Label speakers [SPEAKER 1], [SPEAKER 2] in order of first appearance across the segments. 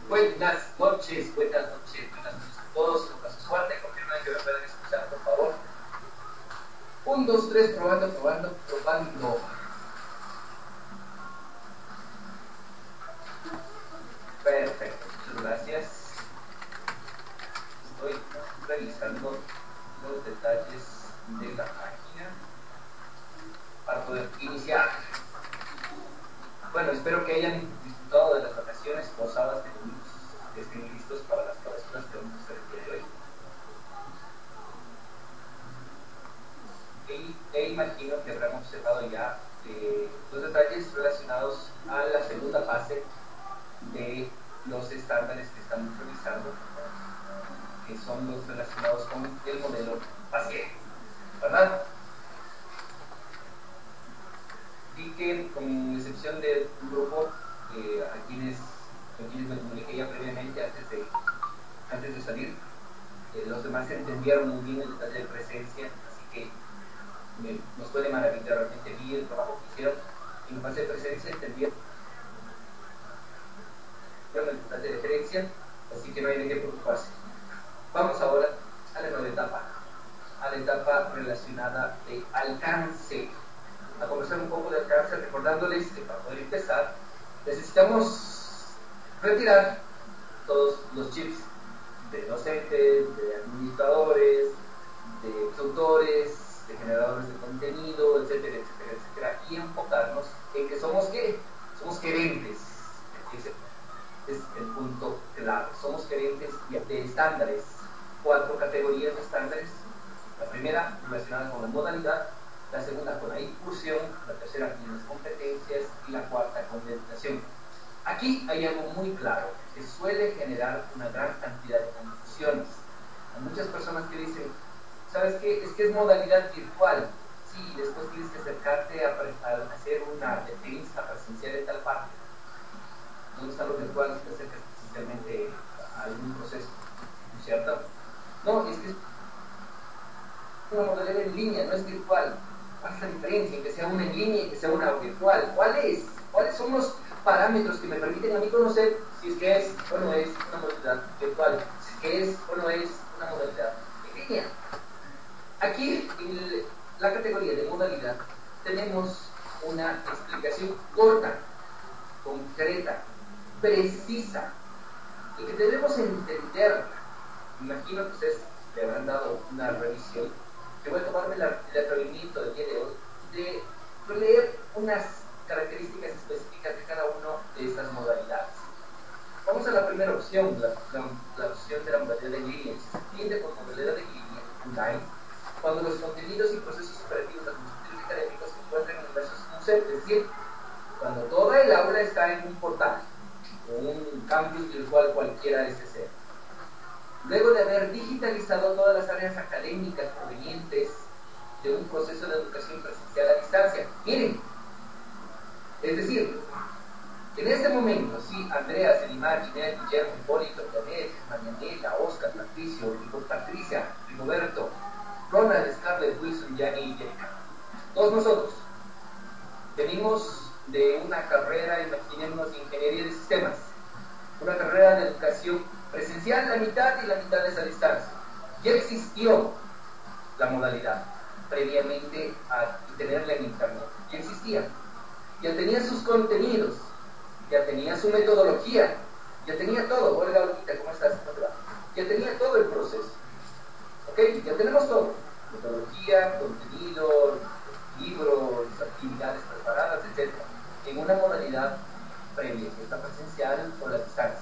[SPEAKER 1] Buenas noches a todos. Un paso fuerte, confirmen que me pueden escuchar, por favor. 1, 2, 3, probando. Perfecto, muchas gracias. Estoy revisando los detalles de la página para poder iniciar. Bueno, espero que hayan disfrutado de las vacaciones posadas que tuvimos, que estén listos para las travesuras que vamos a hacer el día de hoy. E imagino que habrán observado ya los detalles relacionados a la segunda fase de los estándares que estamos revisando, que son los relacionados con el modelo paciente, ¿verdad? Y que, con excepción de un grupo a quienes me comuniqué ya previamente antes de salir, los demás entendieron muy bien el detalle de presencia, así que nos puede maravillar. Realmente vi el trabajo que hicieron en fase de presencia, entendieron el detalle de referencia, así que no hay de qué preocuparse. Vamos ahora a la nueva etapa, a la etapa relacionada de alcance. A conversar un poco de alcance, recordándoles que para poder empezar necesitamos retirar todos los chips de docentes, de administradores, de tutores, de generadores de contenido, etcétera, etcétera, etcétera, y enfocarnos en que somos ¿qué? Somos gerentes. Ese es el punto clave. Somos gerentes de estándares. 4 categorías de estándares. La primera relacionada con la modalidad, la segunda con la incursión, la tercera con las competencias y la cuarta con la educación. Aquí hay algo muy claro que suele generar una gran cantidad de confusiones. Hay muchas personas que dicen, ¿sabes qué? Es que es modalidad virtual. Sí, después tienes que acercarte a hacer una defensa presencial en tal parte. ¿Dónde está lo virtual? Si te acercas presencialmente a algún proceso, ¿no es cierto? No, es que es una modalidad en línea, no es virtual. ¿Cuál es la diferencia en que sea una en línea y que sea una virtual? ¿Cuáles son los parámetros que me permiten a mí conocer si es que es o no es una modalidad virtual, si es que es o no es una modalidad en línea? Aquí, en la categoría de modalidad, tenemos una explicación corta, concreta, precisa, y que debemos entenderla. Imagino que ustedes le habrán dado una revisión. Yo voy a tomarme el atrevimiento del día de hoy de leer unas características específicas de cada una de estas modalidades. Vamos a la primera opción, la opción de la modalidad en línea. Se entiende por modalidad en línea, online, cuando los contenidos y procesos operativos administrativos y académicos se encuentran inmersos en un set, es decir, cuando toda el aula está en un portal, o un campus virtual cualquiera de ese ser. Luego de haber digitalizado todas las áreas académicas provenientes de un proceso de educación presencial a distancia. Miren, es decir, en este momento, sí, Andrea, Selimar, Ginette, Guillermo, Hipólito, Janet, Marianela, Oscar, Patricia, Rigoberto, Ronald, Scarlett, Wilson, Yanni y Jerica. Todos nosotros venimos de una carrera, imaginémonos, de ingeniería de sistemas, una carrera de educación presencial, la mitad y la mitad es a distancia. Ya existió la modalidad previamente a tenerla en internet, ya existía, ya tenía sus contenidos, ya tenía su metodología, ya tenía todo. Hola, Olguita, ¿cómo estás? ¿Cómo te va? Ya tenía todo el proceso. ¿Ok? Ya tenemos todo. Metodología, contenido, libros, actividades preparadas, etc. En una modalidad previa, que está presencial o la distancia.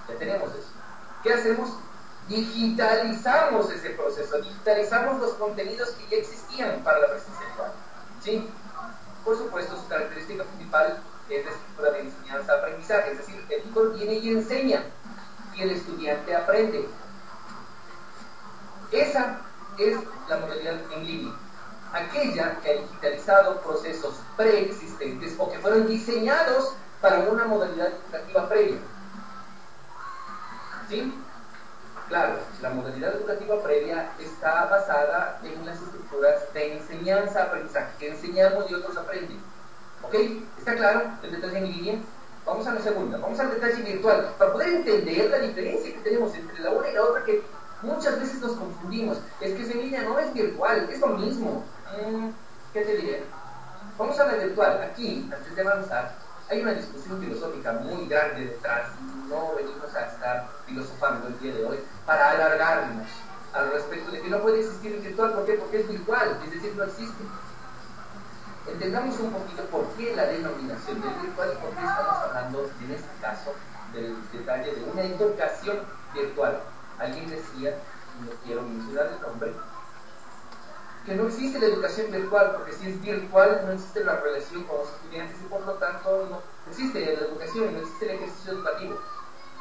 [SPEAKER 1] Ya tenemos eso. ¿Qué hacemos? Digitalizamos ese proceso, digitalizamos los contenidos que ya existían para la presencialidad. ¿Sí? Por supuesto, su característica principal es la estructura de enseñanza-aprendizaje, es decir, el tutor viene y enseña y el estudiante aprende. Esa es la modalidad en línea, aquella que ha digitalizado procesos preexistentes o que fueron diseñados para una modalidad educativa previa. ¿Sí? Claro, la modalidad educativa previa está basada en las estructuras de enseñanza-aprendizaje, que enseñamos y otros aprenden. ¿Ok? ¿Está claro el detalle en línea? Vamos a la segunda, vamos al detalle virtual, para poder entender la diferencia que tenemos entre la una y la otra, que muchas veces nos confundimos. Es que es en línea, no es virtual, es lo mismo. ¿Qué te diré? Vamos a la virtual. Aquí, antes de avanzar, hay una discusión filosófica muy grande detrás. No venimos a estar filosofando el día de hoy para alargarnos al respecto de que no puede existir el virtual. ¿Por qué? Porque es virtual, es decir, no existe. Entendamos un poquito por qué la denominación del virtual y por qué estamos hablando, en este caso, del detalle de una educación virtual. Alguien decía, no quiero mencionar el nombre, que no existe la educación virtual, porque si es virtual no existe la relación con los estudiantes y por lo tanto no existe la educación, no existe el ejercicio educativo.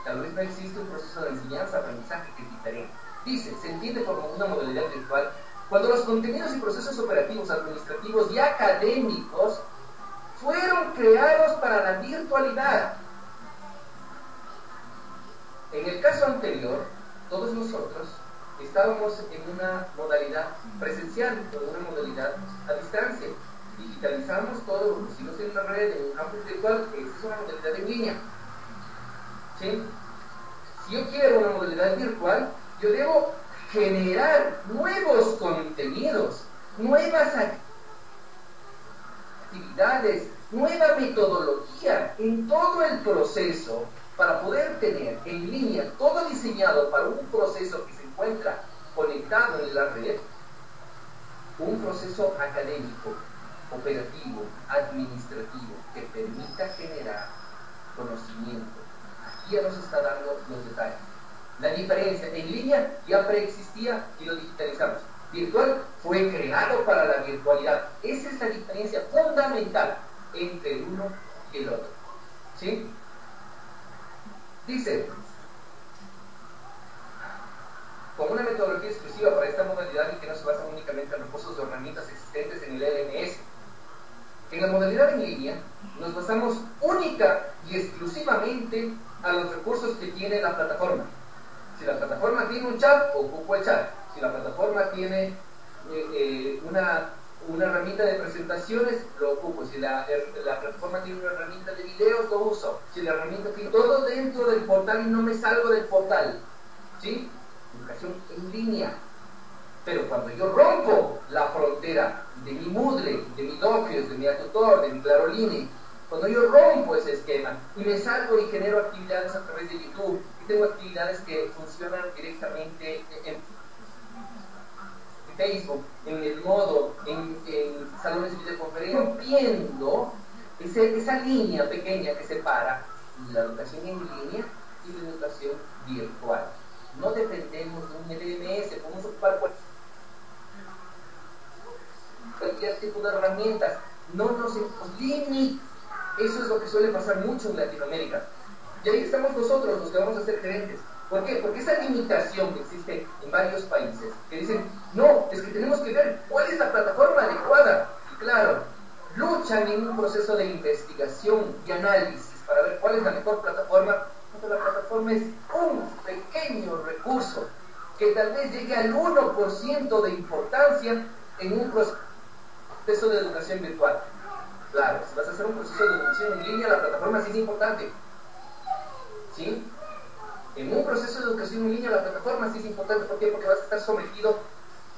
[SPEAKER 1] Tal vez no existe un proceso de enseñanza, aprendizaje que es diferente. Dice, se entiende como una modalidad virtual cuando los contenidos y procesos operativos, administrativos y académicos fueron creados para la virtualidad. En el caso anterior, todos nosotros estábamos en una modalidad presencial, o en una modalidad a distancia. Digitalizamos todo, lo pusimos en la red, en un campus virtual, que es una modalidad en línea. ¿Sí? Si yo quiero una modalidad virtual, yo debo generar nuevos contenidos, nuevas actividades, nueva metodología en todo el proceso para poder tener en línea todo diseñado para un proceso que se encuentra conectado en la red, un proceso académico, operativo, administrativo que permita generar conocimiento. Aquí ya nos está dando los detalles. La diferencia, en línea ya preexistía y lo digitalizamos. Virtual fue creado para la virtualidad. Esa es la diferencia fundamental entre el uno y el otro. ¿Sí? Dice, con una metodología exclusiva para esta modalidad y que no se basa únicamente en recursos de herramientas existentes en el LMS. En la modalidad en línea nos basamos única y exclusivamente a los recursos que tiene la plataforma. Si la plataforma tiene un chat, ocupo el chat. Si la plataforma tiene una herramienta de presentaciones, lo ocupo. Si la plataforma tiene una herramienta de videos, lo uso. Si la herramienta tiene todo dentro del portal y no me salgo del portal. ¿Sí? Educación en línea. Pero cuando yo rompo la frontera de mi Moodle, de mi Document, de mi Atutor, de mi Claroline, cuando yo rompo ese esquema y me salgo y genero actividades a través de YouTube, y tengo actividades que funcionan directamente en Facebook, en el modo, en salones de videoconferencia, rompiendo esa línea pequeña que separa la educación en línea y la educación virtual. No dependemos de un LMS, podemos ocupar cualquier tipo de herramientas, no nos limita. Eso es lo que suele pasar mucho en Latinoamérica. Y ahí estamos nosotros, los que vamos a ser gerentes. ¿Por qué? Porque esa limitación que existe en varios países, que dicen, no, es que tenemos que ver cuál es la plataforma adecuada. Y claro, luchan en un proceso de investigación y análisis para ver cuál es la mejor plataforma, cuando la plataforma es un pequeño recurso que tal vez llegue al 1% de importancia en un proceso de educación virtual. Claro, si vas a hacer un proceso de educación en línea, la plataforma sí es importante. ¿Sí? En un proceso de educación en línea, la plataforma sí es importante. ¿Por qué? Porque vas a estar sometido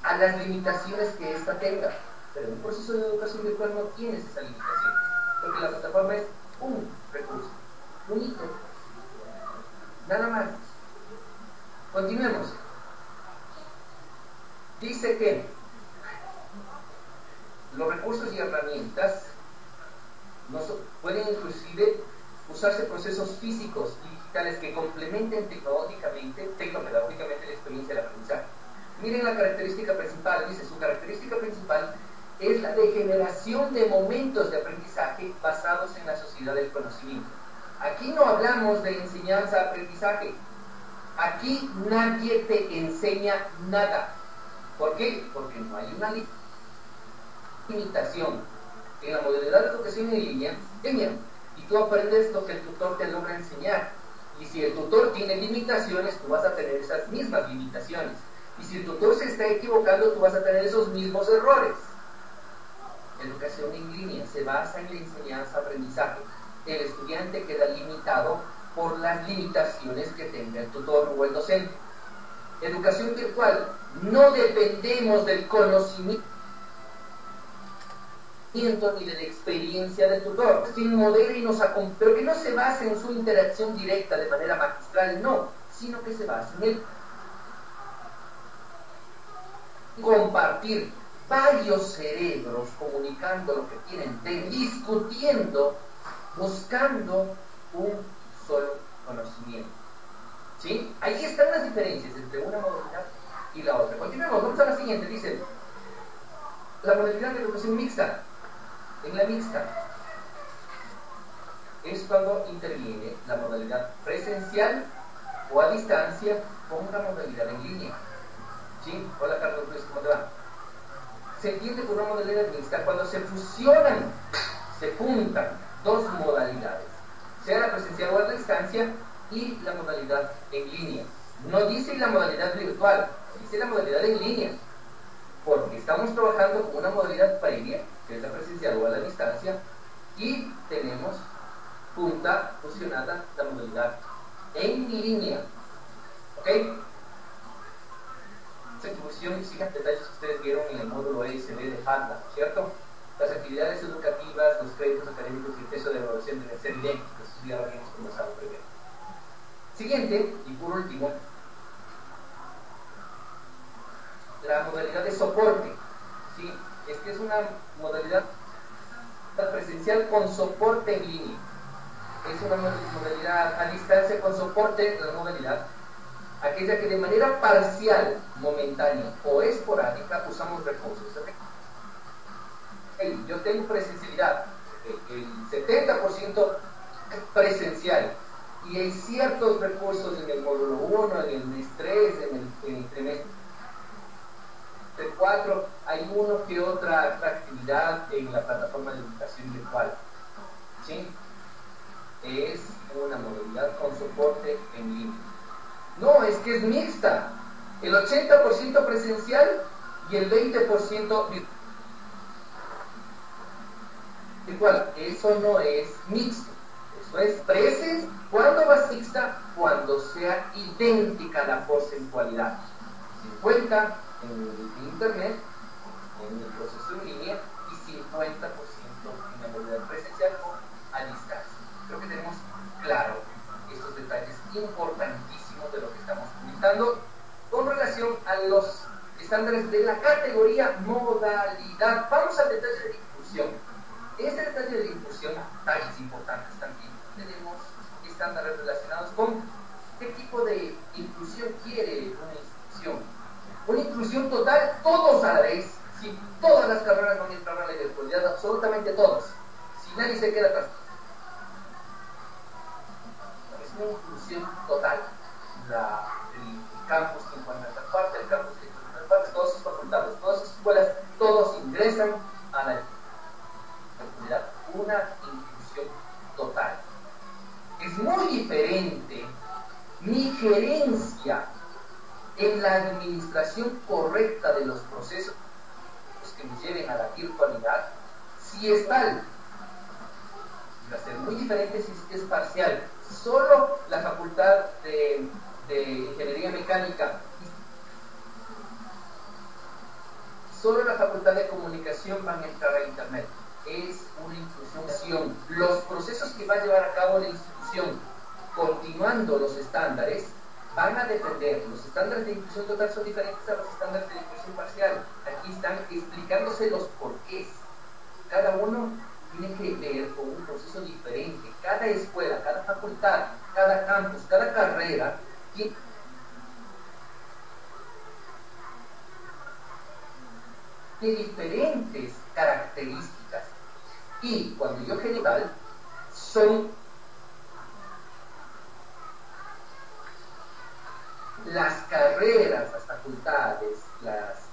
[SPEAKER 1] a las limitaciones que ésta tenga. Pero en un proceso de educación virtual no tienes esa limitación. Porque la plataforma es un recurso, único. Nada más. Continuemos. Dice que los recursos y herramientas pueden inclusive usarse procesos físicos y digitales que complementen tecnopedagógicamente la experiencia del aprendizaje. Miren la característica principal, dice, su característica principal es la de generación de momentos de aprendizaje basados en la sociedad del conocimiento. Aquí no hablamos de enseñanza-aprendizaje. Aquí nadie te enseña nada. ¿Por qué? Porque no hay una limitación. En la modalidad de educación en línea, y tú aprendes lo que el tutor te logra enseñar. Y si el tutor tiene limitaciones, tú vas a tener esas mismas limitaciones. Y si el tutor se está equivocando, tú vas a tener esos mismos errores. Educación en línea se basa en la enseñanza-aprendizaje. el estudiante queda limitado por las limitaciones que tenga el tutor o el docente. Educación virtual, no dependemos del conocimiento ni de la experiencia del tutor, quien modere y nos acompañe, pero que no se base en su interacción directa de manera magistral, no, sino que se base en el compartir varios cerebros comunicando lo que tienen, discutiendo, buscando un solo conocimiento. ¿Sí? Ahí están las diferencias entre una modalidad y la otra. Continuemos, vamos a la siguiente. Dice, la modalidad de educación mixta. En la mixta es cuando interviene la modalidad presencial o a distancia con una modalidad en línea. ¿Sí? Hola Carlos Luis, ¿cómo te va? Se entiende por una modalidad mixta cuando se fusionan, se juntan dos modalidades, sea la presencial o a distancia y la modalidad en línea. No dice la modalidad virtual, dice la modalidad en línea, porque estamos trabajando con una modalidad previa, que es la presencial o a la distancia, y tenemos junta, fusionada, la modalidad en línea. ¿Ok? Esta introducción sigue detalles que ustedes vieron en el módulo ESB de FADLA, ¿cierto? Las actividades educativas, los créditos académicos y el peso de evaluación deben ser idénticos, eso ya lo habíamos conversado primero. Siguiente, y por último, la modalidad de soporte. ¿Sí? Esta es una modalidad presencial con soporte en línea. Es una modalidad a distancia con soporte en la modalidad aquella que de manera parcial, momentánea o esporádica usamos recursos. Yo tengo presencialidad, el 70% presencial, y hay ciertos recursos en el módulo 1, en el mes 3, en el trimestre 4, hay uno que otra actividad en la plataforma de educación virtual. ¿Sí? Es una modalidad con soporte en línea. No, es que es mixta. El 80% presencial y el 20% virtual. Eso no es mixto. Eso es presencial. ¿Cuándo va a ser mixta? Cuando sea idéntica la porcentualidad. 50 en internet, en el proceso en línea, y 50% en la modalidad presencial o a distancia. Creo que tenemos claro estos detalles importantísimos de lo que estamos comentando con relación a los estándares de la categoría modalidad. Vamos al detalle de difusión. En este detalle de difusión, detalles importantes también. Tenemos estándares relacionados con qué tipo de inclusión quiere una institución. Una inclusión total, todos a la vez. Si todas las carreras van a entrar a la virtualidad, absolutamente todos. Si nadie se queda atrás. Es una inclusión total. El campus que encuentra en tal parte, el campus que encuentra en tal parte, todas sus facultades, todas sus escuelas, todos ingresan a la virtualidad. Una inclusión total. Es muy diferente mi gerencia en la administración correcta de los procesos que nos lleven a la virtualidad, si es tal. Va a ser muy diferente si es parcial. Solo la facultad de Ingeniería Mecánica, solo la facultad de Comunicación van a entrar a Internet. Es una inclusión. Los procesos que va a llevar a cabo la institución, continuando los estándares, van a depender. Los estándares de inclusión total son diferentes a los estándares de inclusión parcial. Aquí están explicándose los porqués. Cada uno tiene que ver con un proceso diferente. Cada escuela, cada facultad, cada campus, cada carrera tiene diferentes características. Y cuando yo general, son las carreras, las facultades, las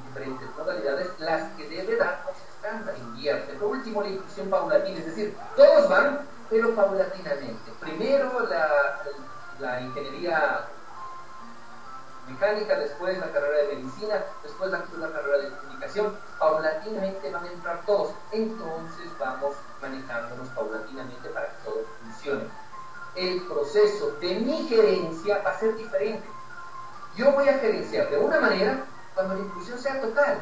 [SPEAKER 1] diferentes modalidades, las que debe dar los estándares. Invierte. Por último, la inclusión paulatina, es decir, todos van, pero paulatinamente. Primero la ingeniería mecánica, después la carrera de medicina, después la carrera de comunicación. Paulatinamente van a entrar todos. Entonces vamos manejándonos paulatinamente para que todo funcione. El proceso de mi gerencia va a ser diferente. Yo voy a gerenciar de una manera cuando la inclusión sea total.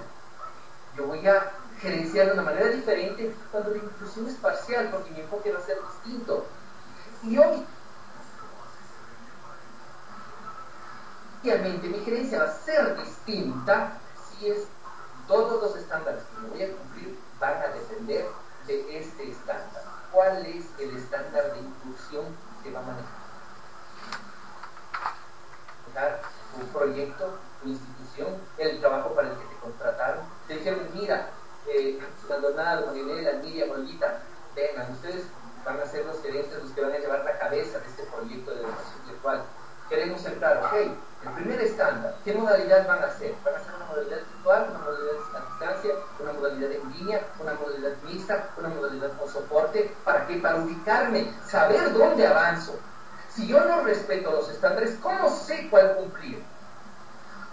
[SPEAKER 1] Yo voy a gerenciar de una manera diferente cuando la inclusión es parcial, porque mi enfoque va a ser distinto. Y obviamente mi gerencia va a ser distinta si es todos los estándares que me voy a cumplir van a depender de este estándar. ¿Cuál es el estándar de inclusión que va a manejar tu proyecto, tu institución, el trabajo para el que te contrataron? Te dijeron, mira, Maldonado, Marinela, Miriam, Olguita, vengan, ustedes van a ser los gerentes, los que van a llevar la cabeza de este proyecto de educación virtual. Queremos entrar, ok, el primer estándar, ¿qué modalidad van a hacer? ¿Van a hacer una modalidad virtual, una modalidad a distancia, una modalidad en línea, una modalidad mixta, una modalidad con soporte? ¿Para qué? Para ubicarme, saber dónde avanzo. Si yo no respeto los estándares, ¿cómo sé cuál cumplir?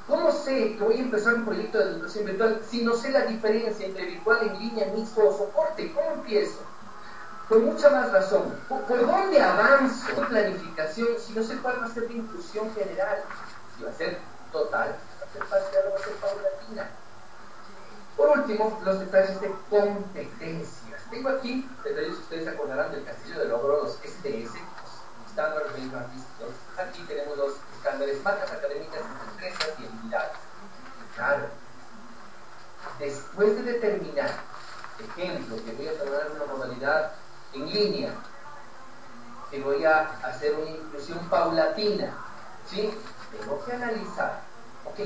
[SPEAKER 1] ¿Cómo sé que voy a empezar un proyecto de educación virtual si no sé la diferencia entre virtual, en línea, mixto o soporte? ¿Cómo empiezo? Con mucha más razón. ¿Por dónde avanzo en planificación si no sé cuál va a ser la inclusión general? Si va a ser total, va a ser parcial o va a ser paulatina. Por último, los detalles de competencias. Tengo aquí, detalles que ustedes se acordarán del castillo de logro, los SDS, Standard Benchmark Institute. Aquí tenemos los estándares, marcas académicas, empresas y habilidades. Claro, después de determinar, ejemplo, que voy a tomar una modalidad en línea, que voy a hacer una inclusión paulatina, ¿sí? Tengo que analizar, ok,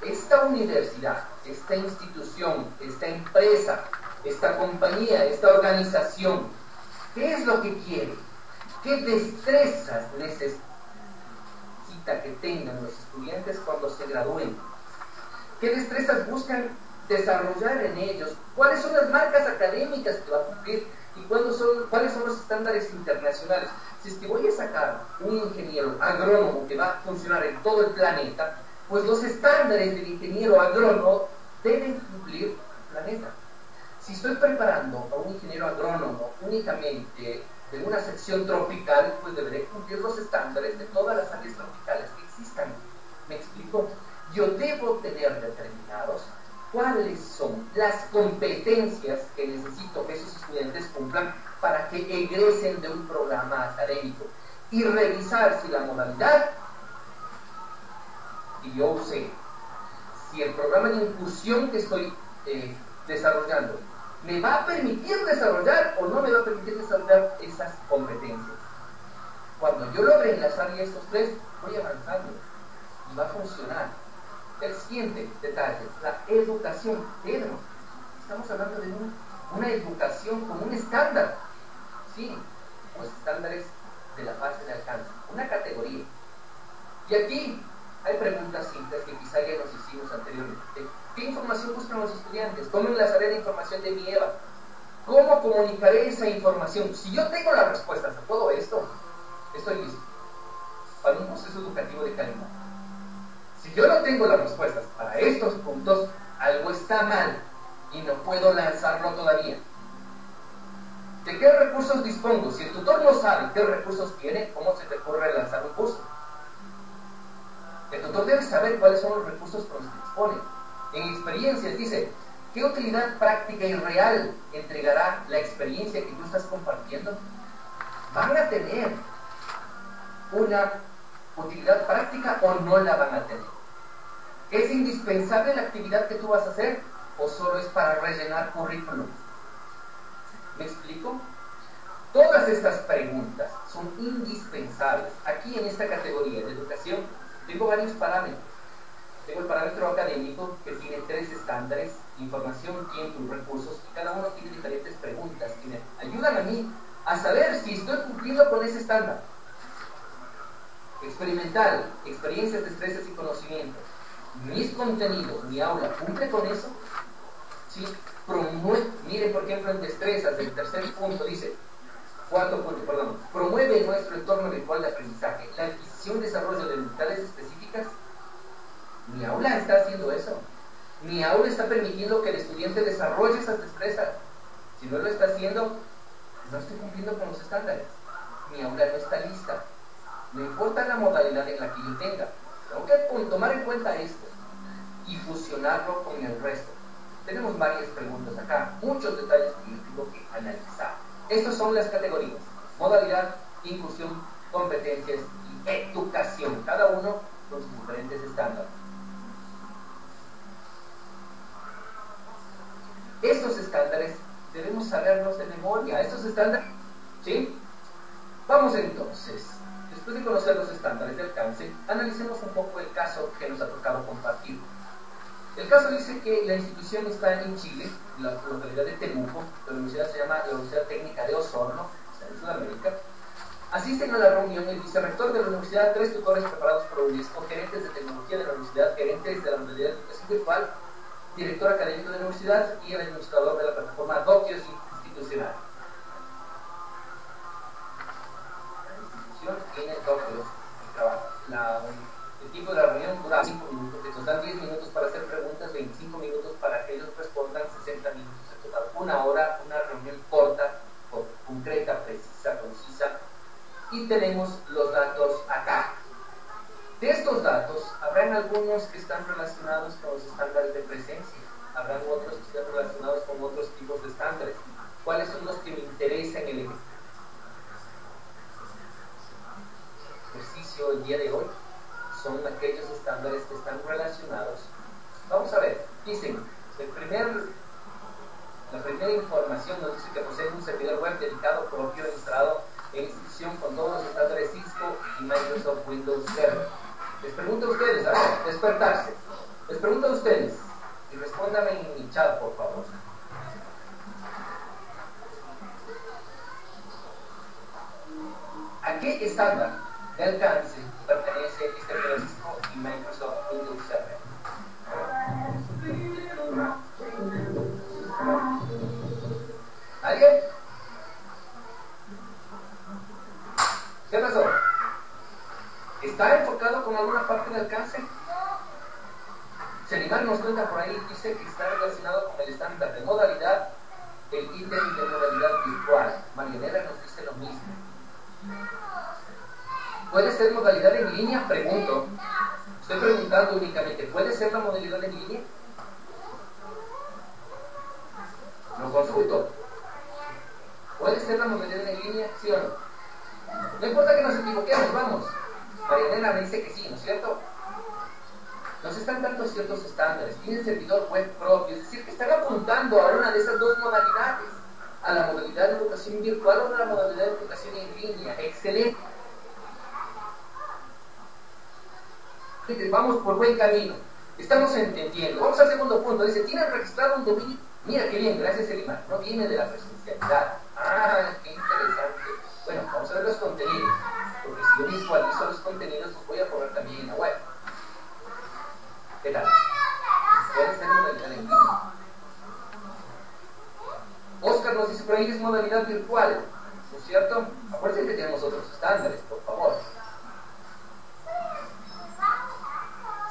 [SPEAKER 1] esta universidad, esta institución, esta empresa, esta compañía, esta organización, ¿qué es lo que quiere? ¿Qué destrezas necesita que tengan los estudiantes cuando se gradúen? ¿Qué destrezas buscan desarrollar en ellos? ¿Cuáles son las marcas académicas que va a cumplir? ¿Y cuáles son los estándares internacionales? Si es que voy a sacar un ingeniero agrónomo que va a funcionar en todo el planeta, pues los estándares del ingeniero agrónomo deben cumplir el planeta. Si estoy preparando a un ingeniero agrónomo únicamente de una sección tropical, pues deberé cumplir los estándares de todas las áreas tropicales que existan. ¿Me explico? Yo debo tener determinados cuáles son las competencias que necesito que esos estudiantes cumplan para que egresen de un programa académico y revisar si la modalidad que yo usé, si el programa de inclusión que estoy desarrollando me va a permitir desarrollar o no me va a permitir desarrollar esas competencias. Cuando yo logre enlazar estos tres, voy avanzando y va a funcionar. El siguiente detalle, la educación. Pedro, estamos hablando de una educación con un estándar. Sí, los estándares de la fase de alcance, una categoría. Y aquí hay preguntas simples que quizá ya nos hicimos anteriormente. ¿Qué información buscan los estudiantes? ¿Cómo enlazaré la información de mi EVA? ¿Cómo comunicaré esa información? Si yo tengo las respuestas a todo esto, estoy listo para un proceso educativo de calidad. Si yo no tengo las respuestas para estos puntos, algo está mal y no puedo lanzarlo todavía. ¿De qué recursos dispongo? Si el tutor no sabe qué recursos tiene, ¿cómo se te ocurre lanzar un curso? El tutor debe saber cuáles son los recursos con los que dispone. En experiencias dice, ¿qué utilidad práctica y real entregará la experiencia que tú estás compartiendo? ¿Van a tener una utilidad práctica o no la van a tener? ¿Es indispensable la actividad que tú vas a hacer o solo es para rellenar currículum? ¿Me explico? Todas estas preguntas son indispensables. Aquí en esta categoría de educación tengo varios parámetros. Tengo el parámetro académico que tiene 3 estándares: información, tiempo y recursos, y cada uno tiene diferentes preguntas que me ayudan a mí a saber si estoy cumpliendo con ese estándar. Experimental, experiencias, destrezas y conocimientos. Mis contenidos, mi aula, ¿cumple con eso? ¿Sí? Miren, por ejemplo, en destrezas, el tercer punto dice, promueve nuestro entorno virtual de aprendizaje, la adquisición y desarrollo de habilidades específicas Mi aula está haciendo eso. Mi aula está permitiendo que el estudiante desarrolle esas destrezas. Si no lo está haciendo, no estoy cumpliendo con los estándares. Mi aula no está lista. No importa la modalidad en la que yo tenga. Tengo que tomar en cuenta esto y fusionarlo con el resto. Tenemos varias preguntas acá, muchos detalles que yo tengo que analizar. Estas son las categorías: modalidad, inclusión, competencias y educación, cada uno con sus diferentes estándares. Estos estándares debemos saberlos de memoria. Estos estándares, ¿sí? Vamos entonces, después de conocer los estándares de alcance, analicemos un poco el caso que nos ha tocado compartir. El caso dice que la institución está en Chile, en la localidad de Temuco. La universidad se llama la Universidad Técnica de Osorno, está en Sudamérica. Asisten a la reunión el vicerrector de la universidad, 3 tutores preparados por UNESCO, gerentes de tecnología de la universidad, gerentes de la modalidad de educación virtual, director académico de la universidad y el administrador de la plataforma Doquios Institucional. La institución tiene Doquios en trabajo. El tiempo de la reunión dura 5 minutos, que nos dan 10 minutos para hacer preguntas, 25 minutos para que ellos respondan, 60 minutos en total. Una hora, una reunión corta, concreta, precisa, concisa. Y tenemos los datos acá. De estos datos, habrán algunos que están relacionados con los estándares de presencia, habrán otros que están relacionados con otros tipos de estándares. ¿Cuáles son los que me interesan en el ejercicio el día de hoy? Son aquellos estándares que están relacionados. Vamos a ver, dicen, la primera información nos dice que posee un servidor web dedicado, propio, instalado en institución con todos los estándares Cisco y Microsoft Windows Server. Les pregunto a ustedes, despertarse. Les pregunto a ustedes, y respóndanme en mi chat, por favor. ¿A qué estándar de alcance pertenece este Cisco y Microsoft Windows Server? ¿Alguien? ¿Qué pasó? ¿Está enfocado con alguna parte de alcance? Selimar nos cuenta por ahí, dice que está relacionado con el estándar de modalidad, el ítem de modalidad virtual. Marianela nos dice lo mismo. ¿Puede ser modalidad en línea? Pregunto. Estoy preguntando únicamente, ¿puede ser la modalidad en línea? Lo consulto. ¿Puede ser la modalidad en línea? ¿Sí o no? No importa que nos equivoquemos, vamos. Marianela me dice que sí, ¿no es cierto? Nos están dando ciertos estándares, tienen servidor web propio, es decir, que están apuntando a una de esas dos modalidades, a la modalidad de educación virtual o a la modalidad de educación en línea. Excelente. Vamos por buen camino, estamos entendiendo. Vamos al segundo punto, dice, ¿tienen registrado un dominio? Mira qué bien, gracias Elimar, no viene de la presencialidad. Ah, qué interesante. Bueno, vamos a ver los contenidos, porque si yo visualizo los contenidos, los voy a poner también en la web. ¿Qué tal? Puede ser modalidad en línea. Oscar nos dice, por ahí es modalidad virtual, ¿no es cierto? Acuérdense que tenemos otros estándares, por favor.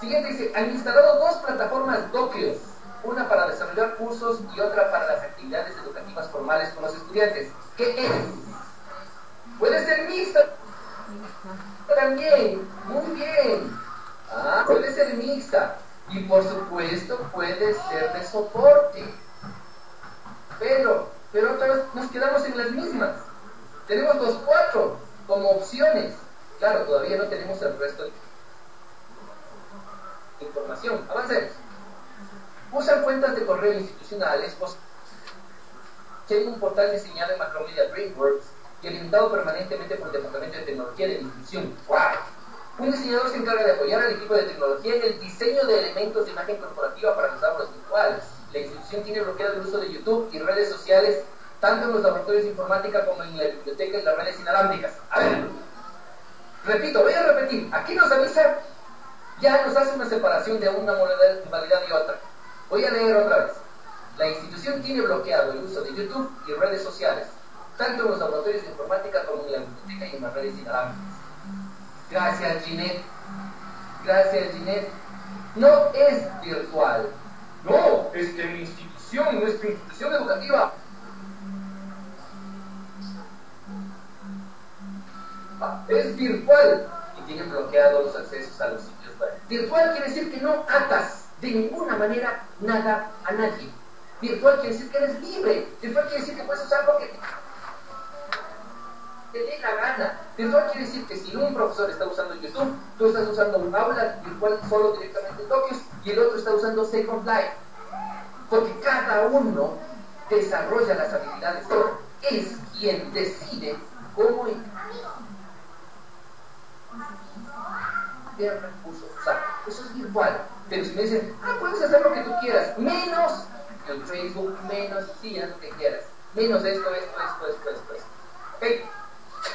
[SPEAKER 1] Siguiente dice, han instalado 2 plataformas Doquios, una para desarrollar cursos y otra para las actividades educativas formales con los estudiantes. ¿Qué es? Puede ser mixta también, muy bien. Puede ser mixta y por supuesto puede ser de soporte. Pero otra vez nos quedamos en las mismas. Tenemos los 4 como opciones. Claro, todavía no tenemos el resto de información. Avancemos. Usan cuentas de correo institucionales, poseen un portal diseñado en Macromedia DreamWorks y alimentado permanentemente por el Departamento de Tecnología de la institución. ¡Wow! Un diseñador se encarga de apoyar al equipo de tecnología en el diseño de elementos de imagen corporativa para los aulas virtuales. La institución tiene bloqueado el uso de YouTube y redes sociales, tanto en los laboratorios de informática como en la biblioteca y las redes inalámbricas. A ver, repito, voy a repetir. Aquí nos avisa, ya nos hace una separación de una modalidad y otra. Voy a leer otra vez. La institución tiene bloqueado el uso de YouTube y redes sociales, tanto en los laboratorios de informática como en la biblioteca y en las redes inalámbricas. Gracias, Ginette. Gracias, Ginette. no es virtual. No, es que nuestra institución educativa, es virtual y tienen bloqueados los accesos a los sitios web. Virtual quiere decir que no atas de ninguna manera nada a nadie. Virtual quiere decir que eres libre. Virtual quiere decir que puedes usar lo que te dé la gana. Virtual quiere decir que si un profesor está usando YouTube, tú estás usando un aula virtual solo directamente en Tokio y el otro está usando Second Life. Porque cada uno desarrolla las habilidades. Es quien decide cómo recursos. O sea, eso es virtual. Pero si me dicen, puedes hacer lo que tú quieras, menos el Facebook, menos, sí, haz lo que quieras, menos esto. ¿Ok?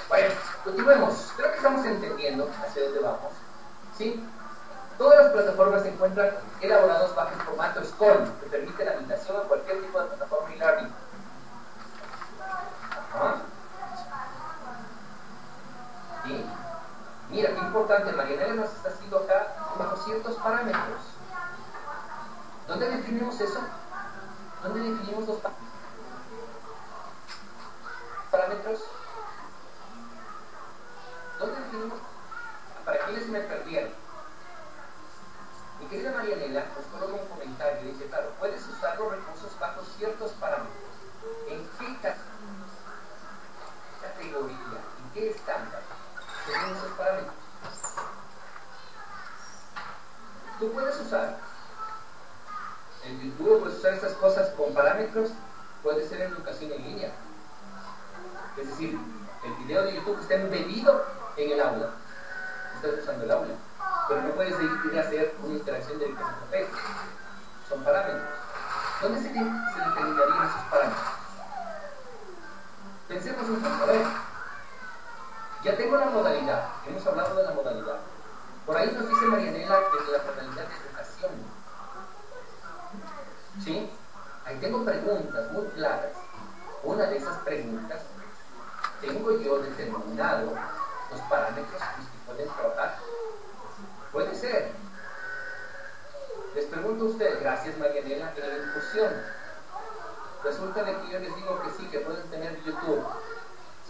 [SPEAKER 1] Bueno, continuemos. Creo que estamos entendiendo hacia dónde vamos. ¿Sí? Todas las plataformas se encuentran elaboradas bajo el formato SCORM, que permite la migración a cualquier tipo de plataforma e-learning. Bien. Mira, qué importante, Marianela nos está haciendo acá bajo ciertos parámetros. ¿Dónde definimos eso? ¿Dónde definimos los parámetros? ¿Dónde definimos? Para quienes me perdieron. Mi querida Marianela nos coloca un comentario y dice, claro, puedes usar los recursos bajo ciertos parámetros. ¿En qué categoría? ¿En qué estándar? Según esos parámetros. Tú puedes usar en YouTube, puedes usar estas cosas con parámetros, puede ser en educación en línea. Es decir, el video de YouTube está embebido en el aula. Estás usando el aula. Pero no puedes ir a hacer una interacción directa con Facebook. Son parámetros. ¿Dónde se determinarían esos parámetros? Pensemos un poco. A ver, ya tengo la modalidad. Hemos hablado de la modalidad. Por ahí nos dice Marianela que la modalidad de educación. ¿Sí? Ahí tengo preguntas muy claras. Una de esas preguntas, ¿tengo yo determinado los parámetros en los que pueden trabajar? Puede ser. Les pregunto a ustedes, gracias Marianela, en la discusión. Resulta de que yo les digo que sí, que pueden tener YouTube.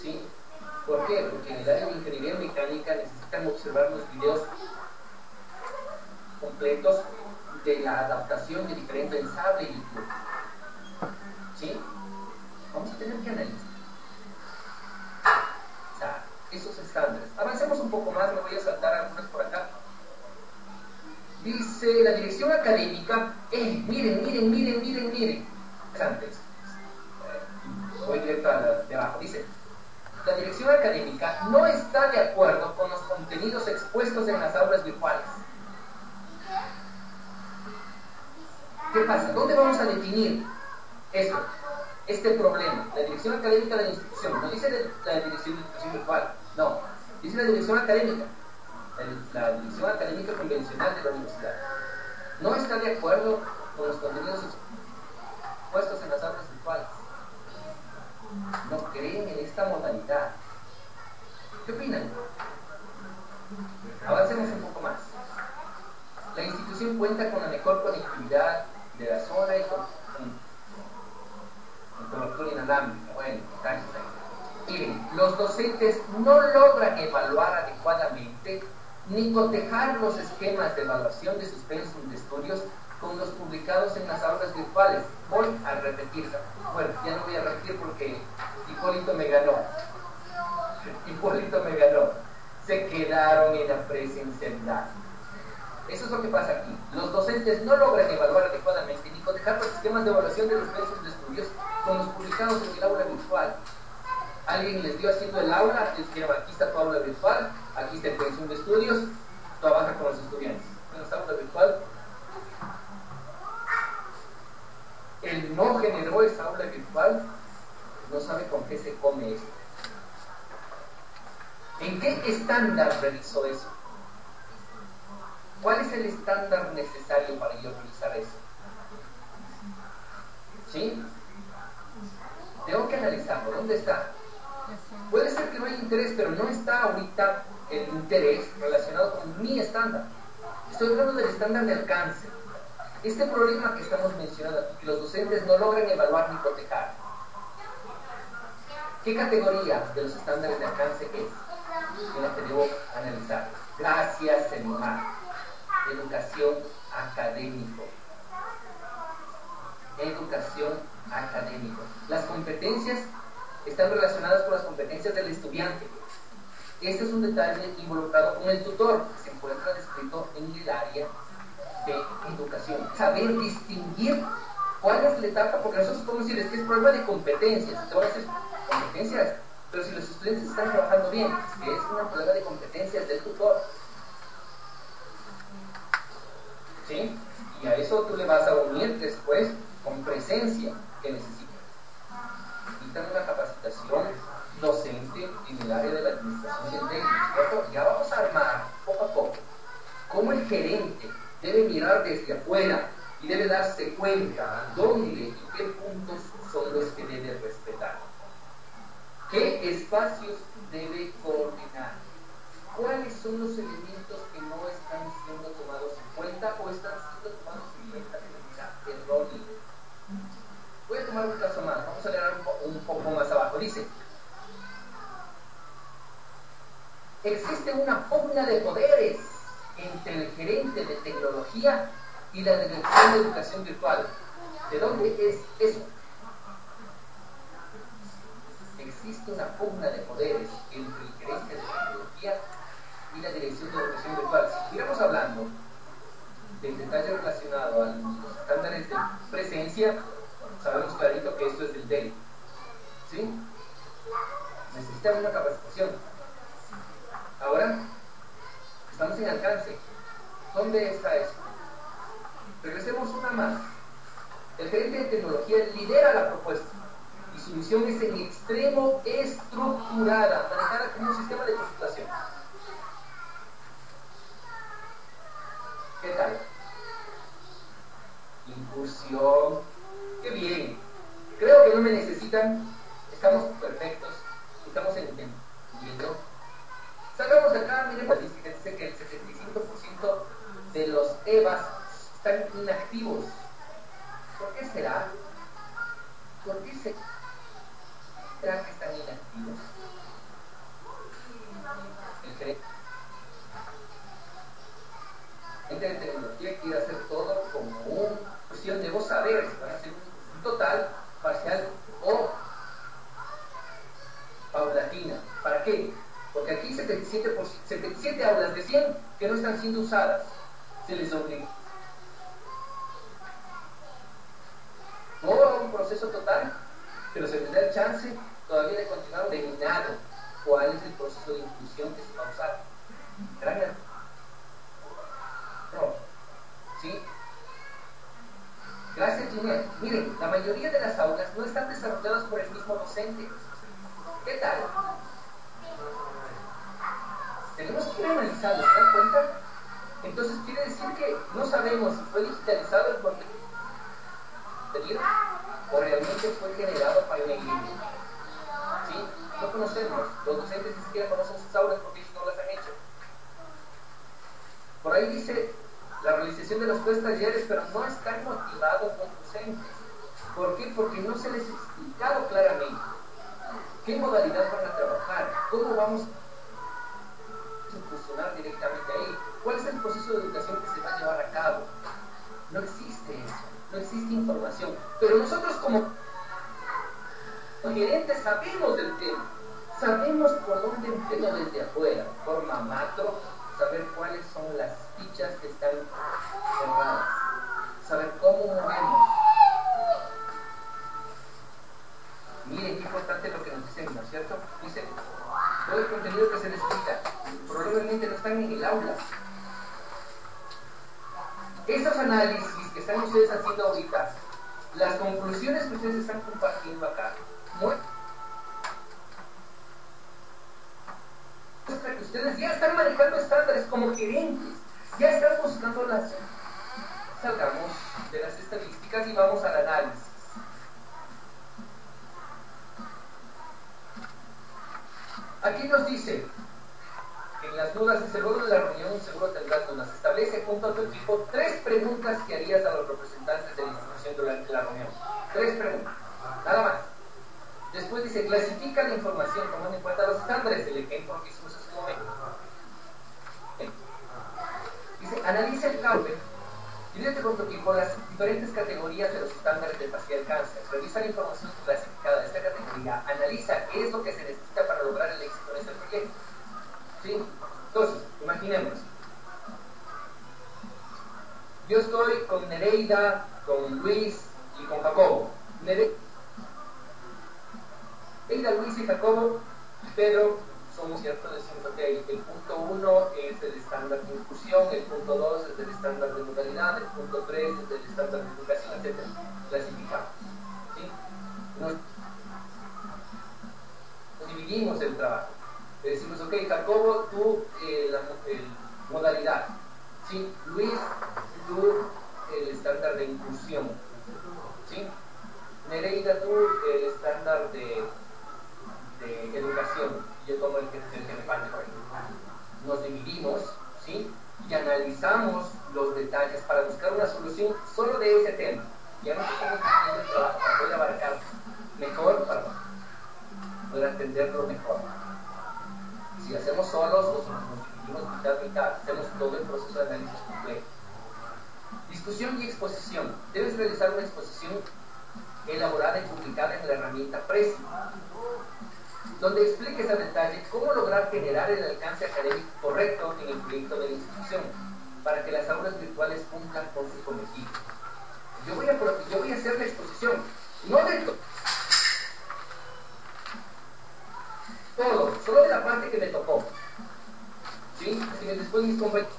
[SPEAKER 1] ¿Sí? ¿Por qué? Porque en el área de ingeniería mecánica necesitan observar los videos completos de la adaptación de diferentes sable y YouTube. ¿Sí? Vamos a tener que analizar. O sea, esos estándares. Avancemos un poco más, me voy a saltar algunas por acá. Dice la dirección académica, miren. Antes, voy directo a la de abajo. Dice, la dirección académica no está de acuerdo con los contenidos expuestos en las aulas virtuales. ¿Qué pasa? ¿Dónde vamos a definir esto? Este problema, la dirección académica de la institución. No dice la dirección de educación virtual, no, dice la dirección académica. La dirección académica convencional de la universidad no está de acuerdo con los contenidos expuestos en las aulas virtuales. No creen en esta modalidad. ¿Qué opinan? Avancemos un poco más. La institución cuenta con la mejor conectividad de la zona y con cobertura inalámbrica. Bueno, gracias. Miren, los docentes no logran evaluar adecuadamente ni cotejar los esquemas de evaluación de sus pensum de estudios con los publicados en las aulas virtuales. Voy a repetir. Bueno, ya no voy a repetir porque Hipólito me ganó. Se quedaron en la presencialidad. Eso es lo que pasa aquí. Los docentes no logran evaluar adecuadamente ni cotejar los esquemas de evaluación de los pensum de estudios con los publicados en el aula virtual. Alguien les dio haciendo el aula, les dijeron, aquí está tu aula virtual, aquí está el pensum de estudios, trabaja con los estudiantes. En esta aula virtual, él no generó esa aula virtual, no sabe con qué se come esto. ¿En qué estándar realizó eso? ¿Cuál es el estándar necesario para yo realizar eso? ¿Sí? Tengo que analizarlo. ¿Dónde está? Puede ser que no haya interés, pero no está ahorita el interés relacionado con mi estándar. Estoy hablando del estándar de alcance. Este problema que estamos mencionando aquí, que los docentes no logran evaluar ni cotejar. ¿Qué categoría de los estándares de alcance es? En la que debo analizar. Gracias, Semimar. Educación académico. Educación académico. Las competencias están relacionadas con las competencias del estudiante. Este es un detalle involucrado con el tutor, que se encuentra descrito en el área de educación. Saber distinguir cuál es la etapa, porque nosotros podemos decir, es que es problema de competencias. Te voy a decir competencias, pero si los estudiantes están trabajando bien, es que es un problema de competencias del tutor. ¿Sí? Y a eso tú le vas a unir después con presencia que necesitas. Necesitan una capacitación docente en el área de la administración del DEI, ¿cierto? Ya vamos a armar poco a poco cómo el gerente debe mirar desde afuera y debe darse cuenta dónde y qué puntos son los que debe respetar, qué espacios debe coordinar, cuáles son los elementos que no están siendo tomados en cuenta o están siendo tomados en cuenta de manera errónea. Voy a tomar un caso más, vamos a leer un poco más abajo. Dice: existe una pugna de poderes entre el gerente de tecnología y la dirección de educación virtual. ¿De dónde es eso? Existe una pugna de poderes entre el gerente de tecnología y la dirección de educación virtual. Si estuviéramos hablando del detalle relacionado a los estándares de presencia, sabemos clarito que esto es del DEI. ¿Sí? Necesitamos una capacitación. Ahora, estamos en alcance. ¿Dónde está eso? Regresemos una más. El gerente de tecnología lidera la propuesta y su misión es en extremo estructurada, manejada como un sistema de consultación. ¿Qué tal? Incursión. ¡Qué bien! Creo que no me necesitan. Estamos perfectos. Estamos entendiendo. Salgamos de acá, miren, la estadística dice que el 75% de los EVAs están inactivos. ¿Por qué será? ¿Por qué será que están inactivos? El gerente de tecnología quiere hacer todo como una cuestión de vos saber si van a hacer un total, parcial o paulatina. ¿Para qué? Porque aquí 77 aulas de 100 que no están siendo usadas. Se les obliga no a un proceso total, pero se les da el chance todavía de continuar determinado cuál es el proceso de inclusión que se va a usar. Gran error. ¿Sí? Gracias, Ginette. Miren, la mayoría de las aulas no están desarrolladas por el mismo docente. ¿Qué tal? Tenemos que ir analizando, ¿se dan cuenta? Entonces quiere decir que no sabemos si fue digitalizado el contenido o realmente fue generado para una línea. ¿Sí? No conocemos. Los docentes ni siquiera conocen sus aulas porque ellos no las han hecho. Por ahí dice la realización de los test talleres, pero no están motivados los docentes. ¿Por qué? Porque no se les ha explicado claramente qué modalidad van a trabajar, cómo vamos a funcionar directamente ahí, cuál es el proceso de educación que se va a llevar a cabo. No existe eso, no existe información. Pero nosotros como gerentes sabemos del tema, sabemos por dónde empezar desde afuera, forma macro, saber cuáles son las fichas que están cerradas, saber cómo movemos. Miren qué importante lo que nos dicen, ¿no es cierto? Dicen, todo el contenido que se les explica probablemente no están en el aula. Esos análisis que están ustedes haciendo ahorita, las conclusiones que ustedes están compartiendo acá, muestra que ustedes ya están manejando estándares como gerentes, ya están buscando las... Salgamos de las estadísticas y vamos al análisis. Aquí nos dice, en las dudas, dice, luego de la reunión seguro tendrás dudas. Establece junto a tu equipo 3 preguntas que harías a los representantes de la institución durante la reunión. 3 preguntas, nada más. Después dice, clasifica la información tomando en cuenta los estándares del ejemplo que hicimos hace un momento. Dice, analiza el cambio. Divídete con tu equipo las diferentes categorías de los estándares de paz y alcance. Revisa la información clasificada de esta categoría. Analiza qué es lo que se necesita para lograr el éxito en este proyecto. ¿Sí? Entonces, imaginemos. Yo estoy con Nereida, con Luis y con Jacobo. Nereida, Luis y Jacobo, pero somos ciertos, decimos, ok, el punto 1 es el estándar de inclusión, el punto 2 es el estándar de modalidad, el punto 3 es el estándar de educación, etc. Clasificamos. ¿Sí? Nos dividimos el trabajo. Le decimos, ok, Jacobo, tú la modalidad. ¿Sí? Luis, tú el estándar de inclusión. ¿Sí? Nereida, tú el estándar de educación. Yo tomo el que me falta por ahí. Nos dividimos, ¿sí? Y analizamos los detalles para buscar una solución solo de ese tema. Ya no estamos haciendo el trabajo para poder abarcar mejor, para poder entenderlo mejor. Si hacemos solos, nos dividimos mitad a mitad, hacemos todo el proceso de análisis completo. Discusión y exposición. Debes realizar una exposición elaborada y publicada en la herramienta Prezi, donde expliques a detalle cómo lograr generar el alcance académico correcto en el proyecto de la institución, para que las aulas virtuales cumplan con su cometido. Yo voy a hacer la exposición, no de todo, solo de la parte que me tocó. ¿Sí? Así que después mis compañeros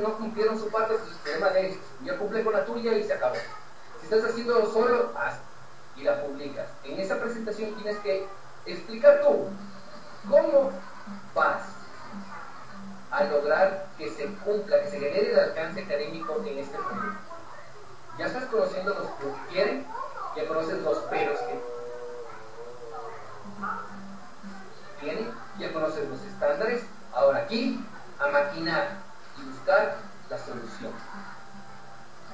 [SPEAKER 1] no cumplieron su parte, pues el problema de ellos. Yo cumplí con la tuya y se acabó. Si estás haciendo solo, haz y la publicas. En esa presentación tienes que explicar tú cómo vas a lograr que se cumpla, que se genere el alcance académico en este proyecto. Ya estás conociendo los que quieren, ya conoces los peros que tienen, ya conoces los estándares. Ahora aquí, a maquinar y buscar la solución.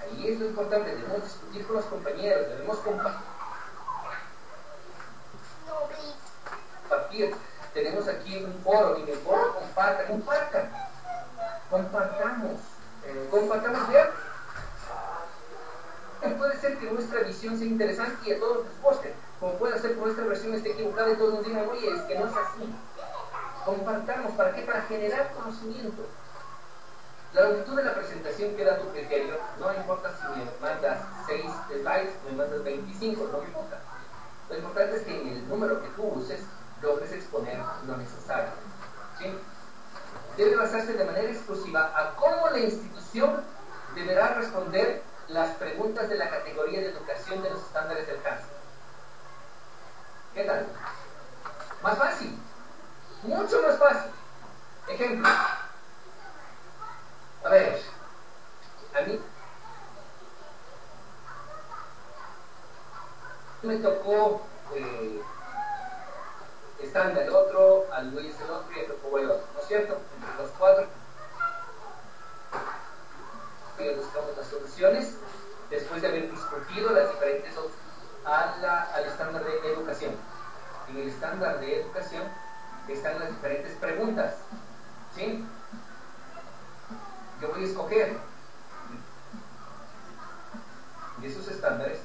[SPEAKER 1] Ahí es lo importante, debemos discutir con los compañeros, debemos compartir. Tenemos aquí un foro, y en el foro compartamos, vean. Puede ser que nuestra visión sea interesante y a todos nos guste, como puede ser que nuestra versión esté equivocada y todos nos digan, oye, es que no es así. Compartamos, ¿para qué? Para generar conocimiento. La longitud de la presentación queda a tu criterio, no importa si me mandas 6 slides, me mandas 25, no me importa. Lo importante es que en el número que tú uses logres exponer lo necesario. ¿Sí? Debe basarse de manera exclusiva a cómo la institución deberá responder las preguntas de la categoría de educación de los estándares de alcance. ¿Qué tal? Más fácil, mucho más fácil. Ejemplo. A ver, a mí me tocó estándar el otro, a Luis el otro y a Jacobo el otro, ¿no es cierto? Entre los 4 buscamos las soluciones después de haber discutido las diferentes al estándar de educación. En el estándar de educación están las diferentes preguntas, ¿sí? Yo voy a escoger de esos estándares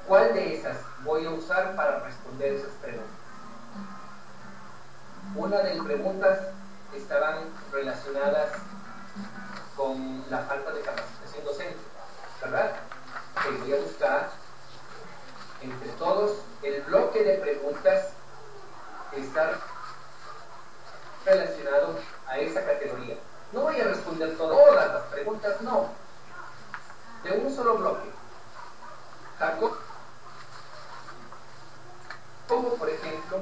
[SPEAKER 1] cuál de esas voy a usar para responder esas preguntas. Una de las preguntas estaban relacionadas con la falta de capacitación docente, ¿verdad? Que voy a buscar entre todos el bloque de preguntas que está relacionado a esa categoría. No voy a responder todas las preguntas, no. De un solo bloque. Jacobo, por ejemplo,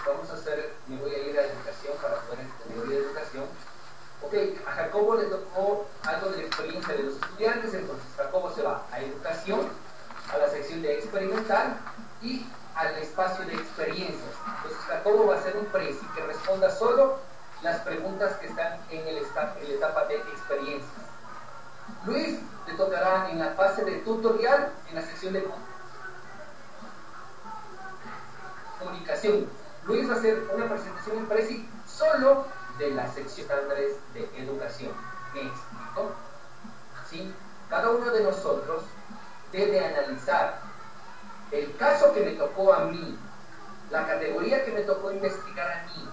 [SPEAKER 1] vamos a hacer, me voy a ir a educación para poder entender de educación. Ok, a Jacobo le tocó algo de la experiencia de los estudiantes, entonces Jacobo se va a educación, a la sección de experimental y al espacio de experiencias. Entonces Jacobo va a ser un presi que responda solo las preguntas que están en la etapa de experiencias. Luis le tocará en la fase de tutorial, en la sección de comunicación. Luis va a hacer una presentación en presi solo de la sección de estándares de educación. ¿Me explico? ¿Sí? Cada uno de nosotros debe analizar el caso que me tocó a mí, la categoría que me tocó investigar a mí.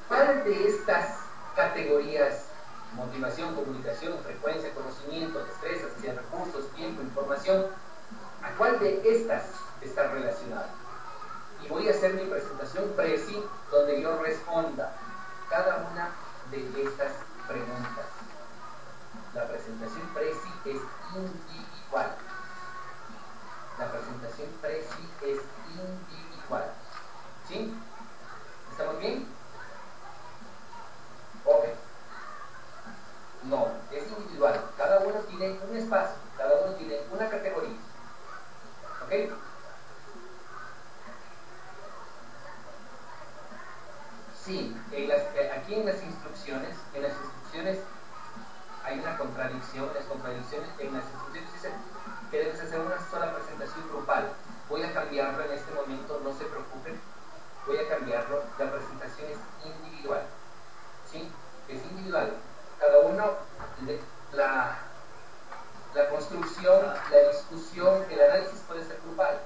[SPEAKER 1] ¿Cuál de estas categorías, motivación, comunicación, frecuencia, conocimiento, destrezas, recursos, tiempo, información, a cuál de estas está relacionada? Y voy a hacer mi presentación presi donde yo responda cada una de estas preguntas. La presentación presi es individual. La presentación presi es individual. ¿Sí? ¿Estamos bien? Ok. No, es individual. Cada uno tiene un espacio, cada uno tiene una categoría. ¿Ok? Sí, aquí en las instrucciones hay una contradicción. Las contradicciones en las instrucciones dicen que debes hacer una sola presentación grupal. Voy a cambiarlo en este momento, no se preocupen. Voy a cambiarlo. La presentación es individual. ¿Sí? Es individual. Cada uno, la construcción, la discusión, el análisis puede ser grupal.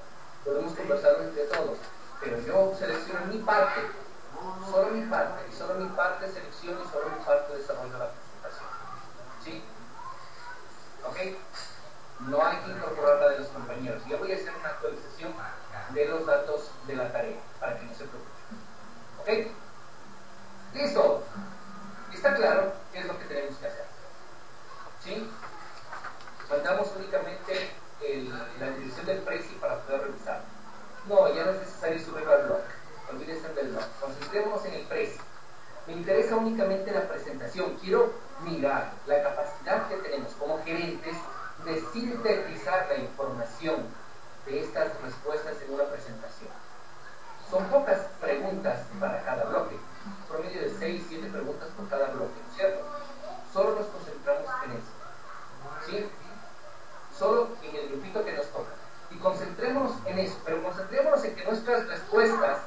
[SPEAKER 1] Podemos conversarlo entre todos. Pero yo selecciono mi parte. Solo mi parte, y solo mi parte selecciono y solo mi parte desarrollo la presentación. ¿Sí? ¿Ok? No hay que incorporar la de los compañeros. Yo voy a hacer una actualización de los datos de la tarea, para que no se preocupen. ¿Ok? ¿Listo? ¿Está claro qué es lo que tenemos que hacer? ¿Sí? Mandamos únicamente la dirección del presi para poder revisar. No, ya no es necesario subirlo al blog. Olvídense del blog. Concentrémonos en el presi. Me interesa únicamente la presentación. Quiero mirar la capacidad que tenemos como gerentes de sintetizar la información de estas respuestas en una presentación. Son pocas preguntas para cada bloque. Promedio de 6, 7 preguntas por cada bloque, ¿no es cierto? Solo nos concentramos en eso. ¿Sí? Solo en el grupito que nos toca. Y concentrémonos en eso, pero concentrémonos en que nuestras respuestas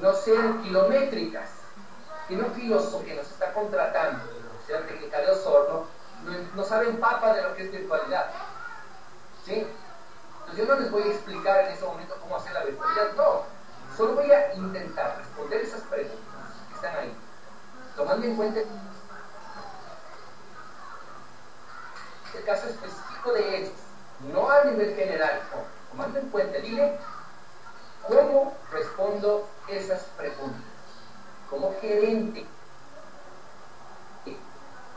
[SPEAKER 1] no sean kilométricas, que no Filoso, que nos está contratando, o sea, técnica de Osorno, no saben papa de lo que es virtualidad. ¿Sí? Entonces yo no les voy a explicar en ese momento cómo hacer la virtualidad, no. Solo voy a intentar responder esas preguntas que están ahí, tomando en cuenta el caso específico de ellos, no a nivel general, no. Tomando en cuenta, dile cómo respondo esas preguntas. Como gerente,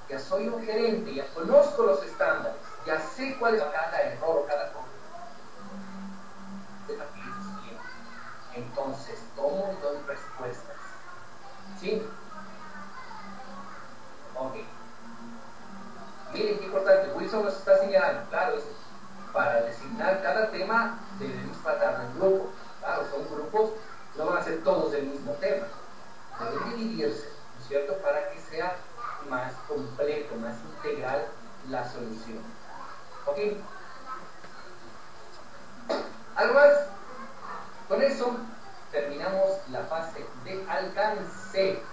[SPEAKER 1] ya soy un gerente, ya conozco los estándares, ya sé cuál es cada error o cada cosa. Entonces, tomo y doy respuestas. ¿Sí? Ok. Miren qué importante, Wilson nos está señalando, claro, para designar cada tema debemos tratarlo en grupo. Claro, son grupos, no van a ser todos del mismo tema. Deben dividirse, ¿no es cierto?, para que sea más completo, más integral la solución. ¿Ok? ¿Algo más? Con eso terminamos la fase de alcance.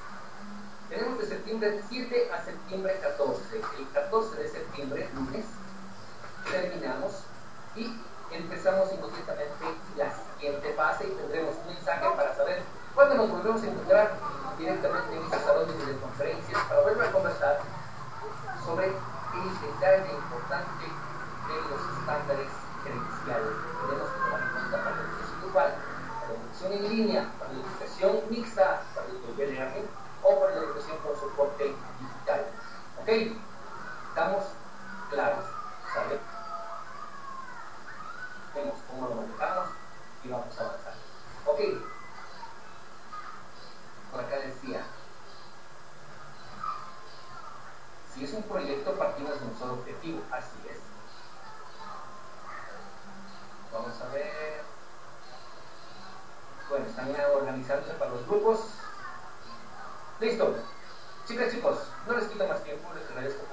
[SPEAKER 1] Tenemos de septiembre 7 a septiembre 14. El 14 de septiembre, lunes, terminamos y empezamos inmediatamente la siguiente fase y tendremos un mensaje para saber cuándo nos volvemos a encontrar directamente en este salón de videoconferencias para volver a conversar sobre el detalle importante de los estándares gerenciales que tenemos que tomar en cuenta para la educación grupal, para la educación en línea, para la educación mixta, para la educación learning o para la educación con soporte digital. ¿Ok? ¿Estamos claros? ¿Sabes? Vemos cómo lo manejamos y vamos a avanzar. Ok. Por acá decía, si es un proyecto partimos de un solo objetivo, así es. organizándose para los grupos. Listo. Chicas, chicos, no les quito más tiempo, les agradezco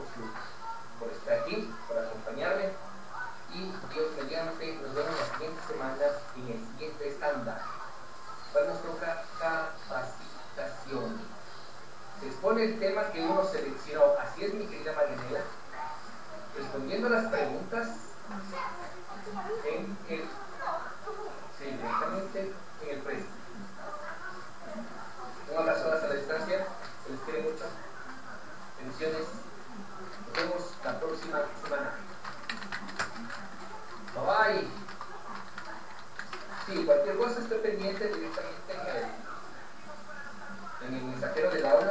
[SPEAKER 1] por estar aquí, por acompañarme. Y Dios mediante, nos vemos la siguiente semana en el siguiente estándar. Hoy nos toca capacitación. Se expone el tema que uno seleccionó. Así es, mi querida Marianela. Respondiendo las preguntas directamente en el precio. Un abrazo hasta la distancia. Se les quiere mucho. Bendiciones. Nos vemos la próxima semana. Bye bye. Sí, cualquier cosa estoy pendiente directamente en el mensajero de la hora.